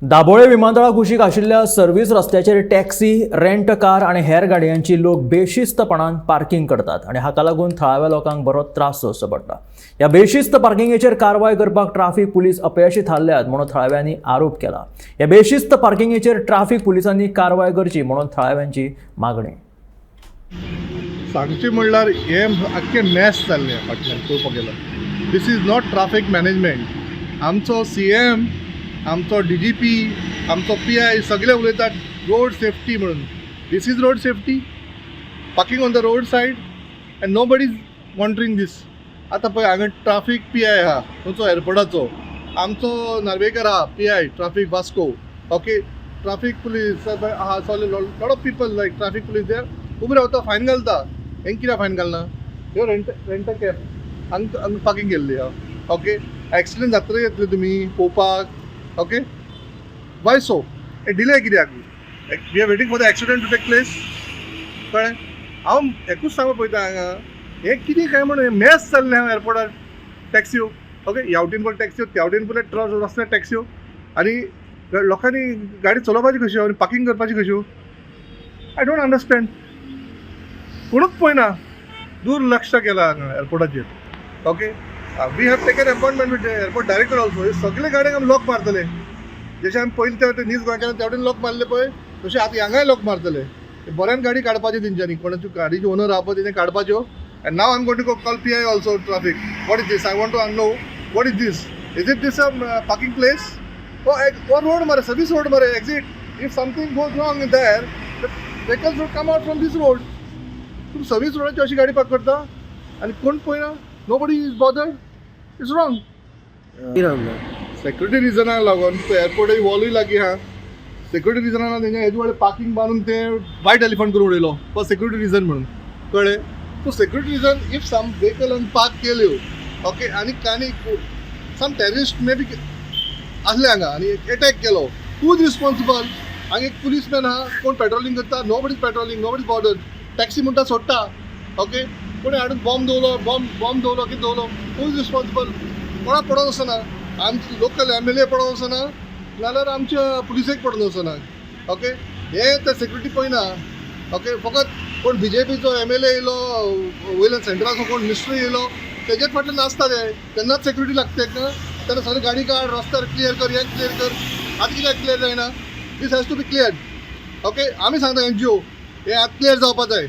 दाबोळे विमानतळा कुशीक आशिल्ल्या सर्व्हिस रस्त्याचेर टॅक्सी, रेंट कार आणि हेर गाडयांची लोक बेशिस्तपणान पार्किंग करतात आणि हाका लागून थळाव्या लोकांक बरो त्रास सोंसचो पडटा। ह्या बेशिस्त पार्किंगेचेर कारवाय करपाक ट्राफिक पुलीस अपयशी थारल्यात म्हणून थळाव्यांनी आरोप केला। ह्या बेशिस्त पार्किंगेचेर ट्राफिक पुलिसांनी कारवाय करची म्हणून थळाव्यांची मागणी। सांगचे म्हणल्यार हे आख्खे मॅस जाल्ले फाटल्यान पळोवपाक गेल्यार this is not traffic management. आमचो CM, आमचो DGP, आमचो PI सगळे उलयतात रोड सेफ्टी म्हणून। This is road safety, parking on the road side and nobody is monitoring this. आतां पळय हांगा ट्राफिक PI आहा खंयचो एअरपोर्टाचो, आमचो नार्वेकर आहा PI traffic Vasco, okay, traffic police आहा, so lot of people like traffic police there उबे रावता, फायन घालता। हेंक कित्याक फायन घालना? ह्यो रेंट कॅब हांगा पार्किंग केल्ली आहा, ओके। एक्सिडेंट जातरे येतले तुमी पळोवपाक, ओके। वाय सो हे डिले कित्याक? We are waiting for the accident to take place, कळ्ळें? हांव एकूच सांगपाक पळयता हांगा हे कितें काय म्हणून मॅस जाल्लें हांगा एअरपोर्टार टॅक्स्यो, ओके। ह्या वटेन पळय टॅक्स्यो, त्या वटेन पळय रस्त्यार टॅक्स्यो आनी लोकांनी गाडी चलोवपाची कश्यो आनी पार्किंग करपाची कश्यो? I don't understand. कोणूच पळयना, दुर्लक्ष केला हांगा एअरपोर्टाचेर, okay. We have taken appointment with airport director also. हे सगळे गाड्यांक आमी लॉक मारतले, जशें आमी पयलीं त्या नीज गोंय केलें त्या वटेन लॉक मारले पळय, तशें आतां हांगाय लॉक मारतले। बऱ्यान गाडी काडपाच्यो तेंच्यांनी, कोणाच्यो गाडीच्यो ओनर आहा पळय तेंच्यांनी काडपाच्यो। And now I am going to call PI also traffic. What is this? I want to know what is this? Is it this a parking place or road मरे, सर्विस रोड मरे, exit. If something goes wrong there the vehicles would come out from this road. तुमी service रोडाची अशी गाडी park करता आनी कोण पळयना? Nobody is bothered? It's wrong. Security रिजनाक लागून एअरपोर्ट वॉलूय लागीं आहा, सेक्युरिटी रिजनाक तेंच्या हेजे वेळेर पार्किंग बांदून ते वायट एलिफंट करून उडयलो फॉर सेक्युरिटी रिजन म्हणून, कळ्ळें? So security reason if some vehicle park केल्यो, ओके, आनी सम टेररिस्ट मे बी असले हांगा आनी अटॅक केलो, हू इज रिस्पॉन्सिबल? हांगा एक पुलीसमॅन आहा, कोण पेट्रोलिंग करता? Nobody is patrolling, nobody is border. Taxi म्हणटा सोडटा, ओके, कोणी हाडून बॉम्ब दवरलो, बॉम्ब दवरलो, कितें दवरलो? Who is responsible? कोणाक पडोन वचना, आमचे लोकल MLA पडोन वचना, नाल्यार आमच्या पुलिसेक पडोन वचना, ओके। हे ते सेक्युरिटी पळयना, ओके। फकत कोण BJPचो MLA येयलो, वयल्यान सेंटराचो कोण मिनिस्टर येयलो, तेजेच फाटल्यान नाचता ते, तेन्नाच सेक्युरिटी लागता तेका। तेन्ना सगळी गाडी काड, रस्त्यार क्लियर कर, हें क्लियर कर। आतां कित्याक क्लियर जायना? This has to be clear, okay. आमी सांगता NGO हे आतां क्लियर जावपा जाय।